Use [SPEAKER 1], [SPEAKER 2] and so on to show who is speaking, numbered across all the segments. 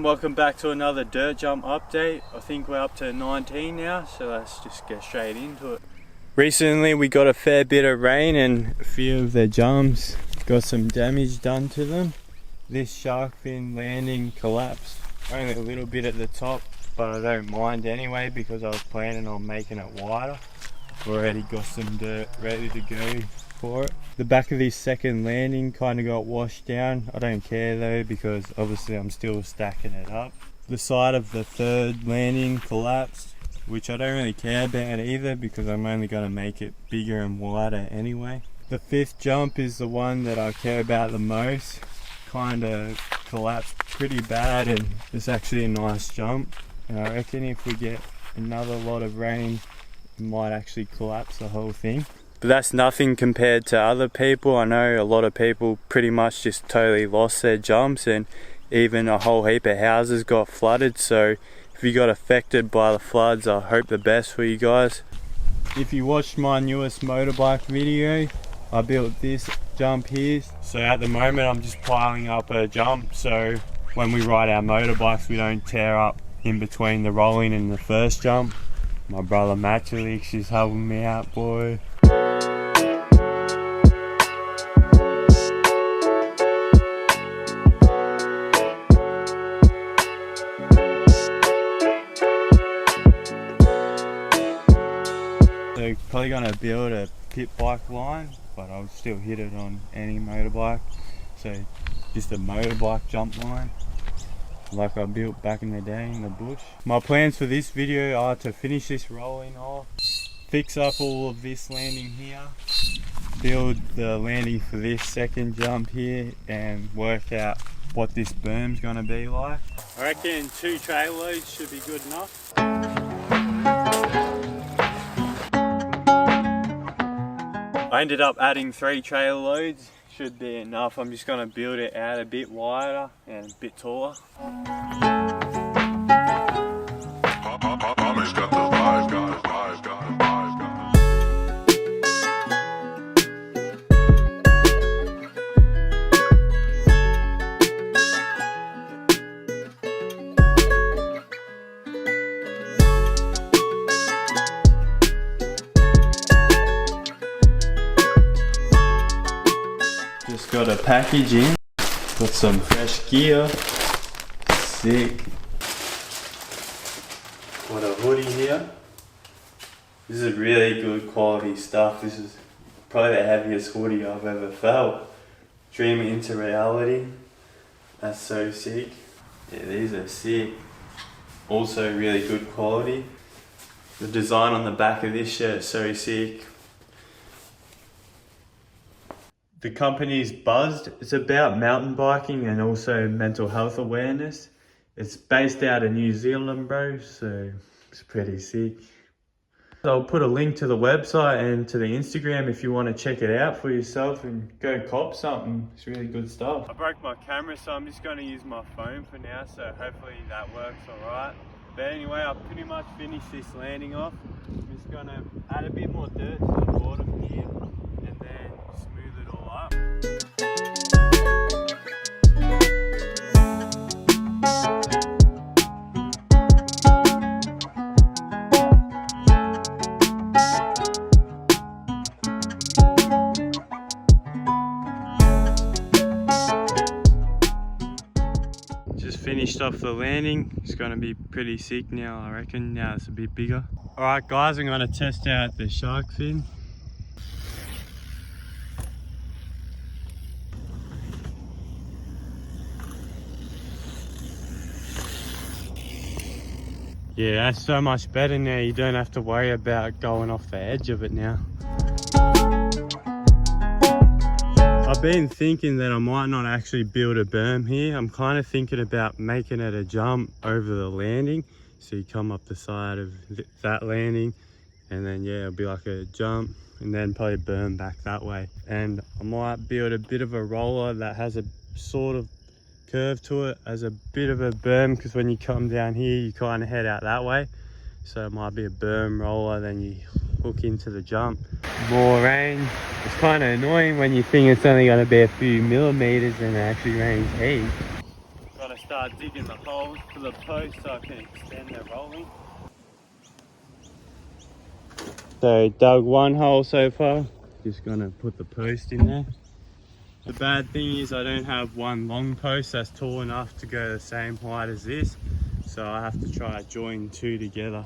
[SPEAKER 1] Welcome back to another dirt jump update. I think we're up to 19 now, so let's just get straight into it. Recently we got a fair bit of rain and a few of the jumps got some damage done to them. This shark fin landing collapsed, only a little bit at the top, but I don't mind anyway because I was planning on making it wider. I've already got some dirt ready to go for it. The back of this second landing kind of got washed down. I don't care though because obviously I'm still stacking it up. The side of the third landing collapsed, which I don't really care about either because I'm only going to make it bigger and wider anyway. The fifth jump is the one that I care about the most. Kind of collapsed pretty bad and it's actually a nice jump. And I reckon if we get another lot of rain, it might actually collapse the whole thing. But that's nothing compared to other people. I know a lot of people pretty much just totally lost their jumps and even a whole heap of houses got flooded. So if you got affected by the floods, I hope the best for you guys. If you watched my newest motorbike video, I built this jump here. So at the moment I'm just piling up a jump so when we ride our motorbikes we don't tear up in between the rolling and the first jump. My brother Matulix is helping me out, boy. So probably gonna build a pit bike line, but I'll still hit it on any motorbike. So just a motorbike jump line, like I built back in the day in the bush. My plans for this video are to finish this rolling off, fix up all of this landing here, build the landing for this second jump here, and work out what this berm's gonna be like. I reckon 2 trailer loads should be good enough. I ended up adding 3 trailer loads, should be enough. I'm just going to build it out a bit wider and a bit taller. Just got a package in, got some fresh gear, sick. Got a hoodie here. This is really good quality stuff. This is probably the heaviest hoodie I've ever felt. Dreaming into reality. That's so sick. Yeah, these are sick. Also really good quality. The design on the back of this shirt is so sick. The company's Buzzed. It's about mountain biking and also mental health awareness. It's based out of New Zealand, bro, so it's pretty sick. I'll put a link to the website and to the Instagram if you want to check it out for yourself and go cop something. It's really good stuff. I broke my camera, so I'm just going to use my phone for now, so hopefully that works alright. But anyway, I've pretty much finished this landing off. I'm just going to add a bit more dirt to the bottom here and then smooth it all up. Just finished off the landing. It's going to be pretty sick now, I reckon. Now it's a bit bigger. Alright guys, I'm going to test out the shark fin. Yeah, that's so much better now. You don't have to worry about going off the edge of it now. I've been thinking that I might not actually build a berm here. I'm kind of thinking about making it a jump over the landing. So you come up the side of that landing and then yeah, it'll be like a jump and then probably berm back that way. And I might build a bit of a roller that has a sort of curve to it as a bit of a berm, because when you come down here you kind of head out that way, so it might be a berm roller, then you hook into the jump. More rain. It's kind of annoying when you think it's only going to be a few millimeters and it actually rains heaps. Got a start digging the holes for the post so I can extend the rolling. So dug one hole so far, just gonna put the post in there. The bad thing is I don't have one long post that's tall enough to go the same height as this, so I have to try to join two together.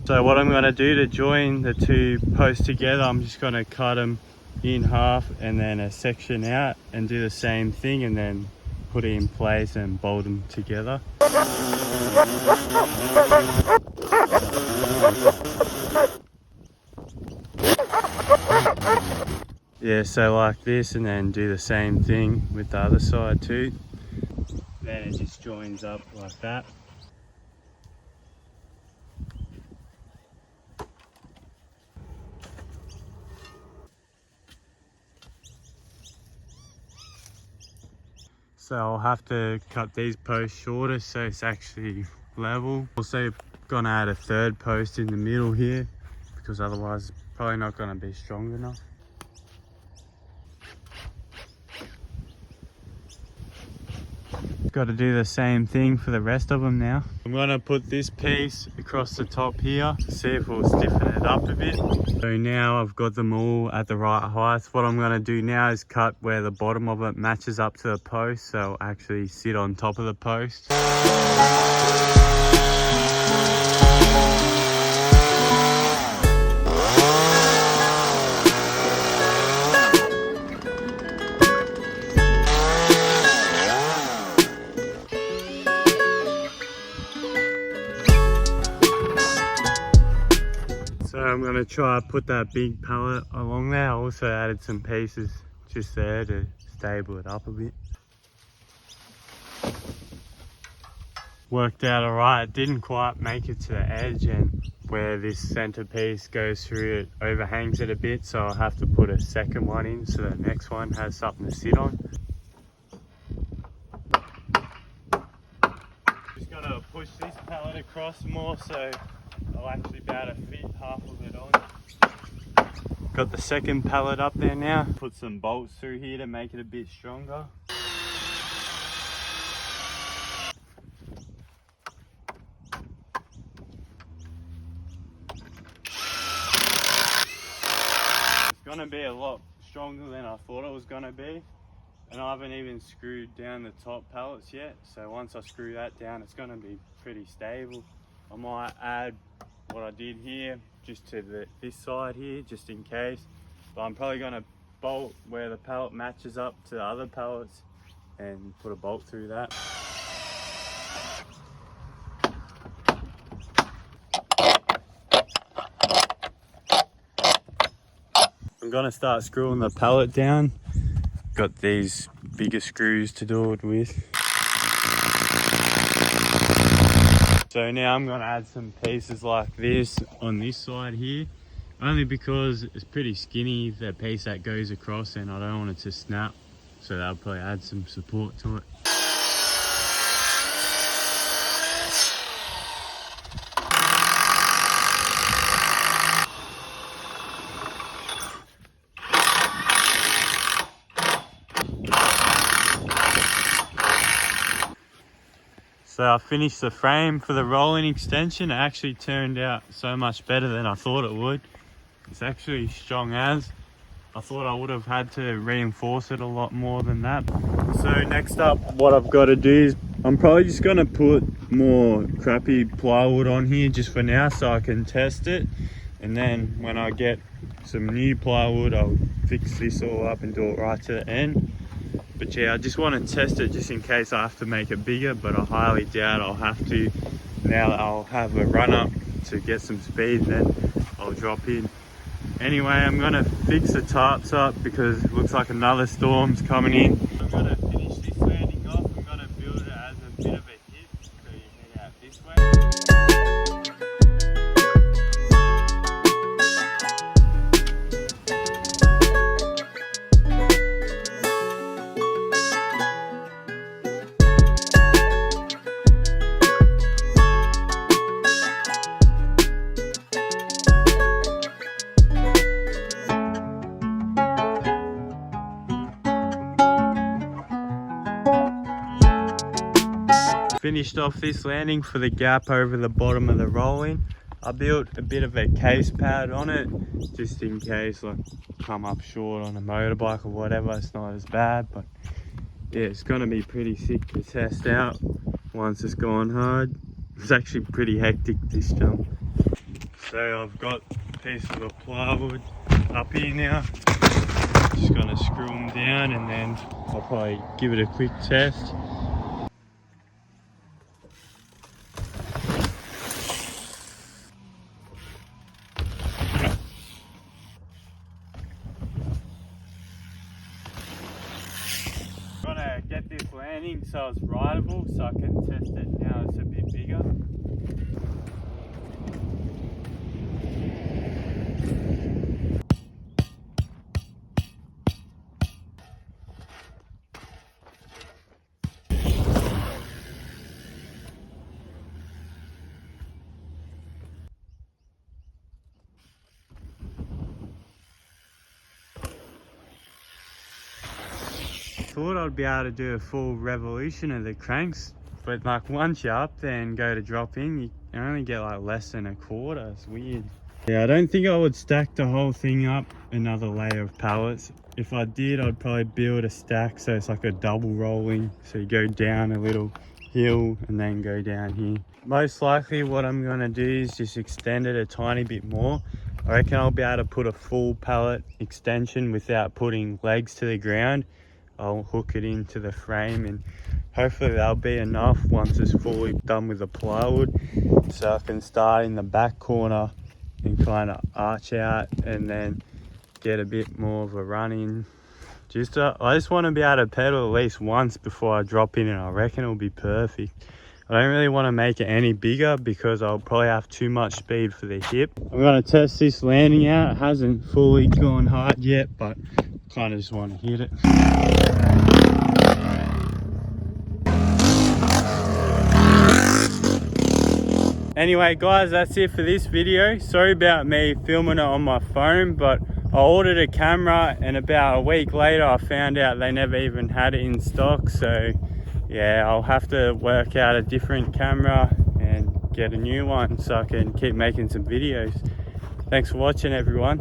[SPEAKER 1] So what I'm going to do to join the two posts together, I'm just going to cut them in half and then a section out and do the same thing and then put it in place and bolt them together. Yeah, so like this, and then do the same thing with the other side too. Then it just joins up like that. So I'll have to cut these posts shorter so it's actually level. Also gonna add a third post in the middle here because otherwise it's probably not gonna be strong enough. Got to do the same thing for the rest of them now. I'm gonna put this piece across the top here, see if we'll stiffen it up a bit. So now I've got them all at the right height. What I'm gonna do now is cut where the bottom of it matches up to the post, so it'll actually sit on top of the post. So I'm going to try to put that big pallet along there. I also added some pieces just there to stable it up a bit. Worked out alright. It didn't quite make it to the edge, and where this center piece goes through, it overhangs it a bit, so I'll have to put a second one in so the next one has something to sit on. Just got to push this pallet across more so I'll actually be able to fit half of it on. Got the second pallet up there now. Put some bolts through here to make it a bit stronger. It's gonna be a lot stronger than I thought it was gonna be. And I haven't even screwed down the top pallets yet. So once I screw that down, it's gonna be pretty stable. I might add what I did here just to this side here, just in case. But I'm probably gonna bolt where the pallet matches up to the other pallets and put a bolt through that. I'm gonna start screwing the pallet down. Got these bigger screws to do it with. So now I'm going to add some pieces like this on this side here, only because it's pretty skinny, the piece that goes across, and I don't want it to snap, so that'll probably add some support to it. So I finished the frame for the rolling extension. It actually turned out so much better than I thought it would. It's actually strong as. I thought I would have had to reinforce it a lot more than that. So next up, what I've got to do is I'm probably just going to put more crappy plywood on here just for now so I can test it. And then when I get some new plywood, I'll fix this all up and do it right to the end. But yeah, I just want to test it just in case I have to make it bigger, but I highly doubt I'll have to. Now that I'll have a run up to get some speed, then I'll drop in. Anyway, I'm going to fix the tarps up because it looks like another storm's coming in. I'm going to finish this landing off. I'm going to build it as a bit of a hip so you head out this way. finished off this landing for the gap over the bottom of the rolling. I built a bit of a case pad on it, just in case like come up short on a motorbike or whatever. It's not as bad, but yeah, it's gonna be pretty sick to test out once it's gone hard. It's actually pretty hectic, this jump. So I've got a piece of the plywood up here now. Just gonna screw them down and then I'll probably give it a quick test. Gotta get this landing so it's rideable, so I can test it now it's a bit bigger. Thought I'd be able to do a full revolution of the cranks, but like once you're up there and go to drop in, you only get like less than a quarter. It's weird. Yeah, I don't think I would stack the whole thing up another layer of pallets. If I did, I'd probably build a stack so it's like a double rolling, so you go down a little hill and then go down here. Most likely what I'm going to do is just extend it a tiny bit more. I reckon I'll be able to put a full pallet extension without putting legs to the ground. I'll hook it into the frame and hopefully that'll be enough once it's fully done with the plywood, so I can start in the back corner and kind of arch out and then get a bit more of a run in. I just want to be able to pedal at least once before I drop in, and I reckon it'll be perfect. I don't really want to make it any bigger because I'll probably have too much speed for the hip. I'm going to test this landing out. It hasn't fully gone hard yet, but kind of just want to hit it. Anyway guys, that's it for this video. Sorry about me filming it on my phone, but I ordered a camera and about a week later I found out they never even had it in stock. So yeah, I'll have to work out a different camera and get a new one so I can keep making some videos. Thanks for watching everyone.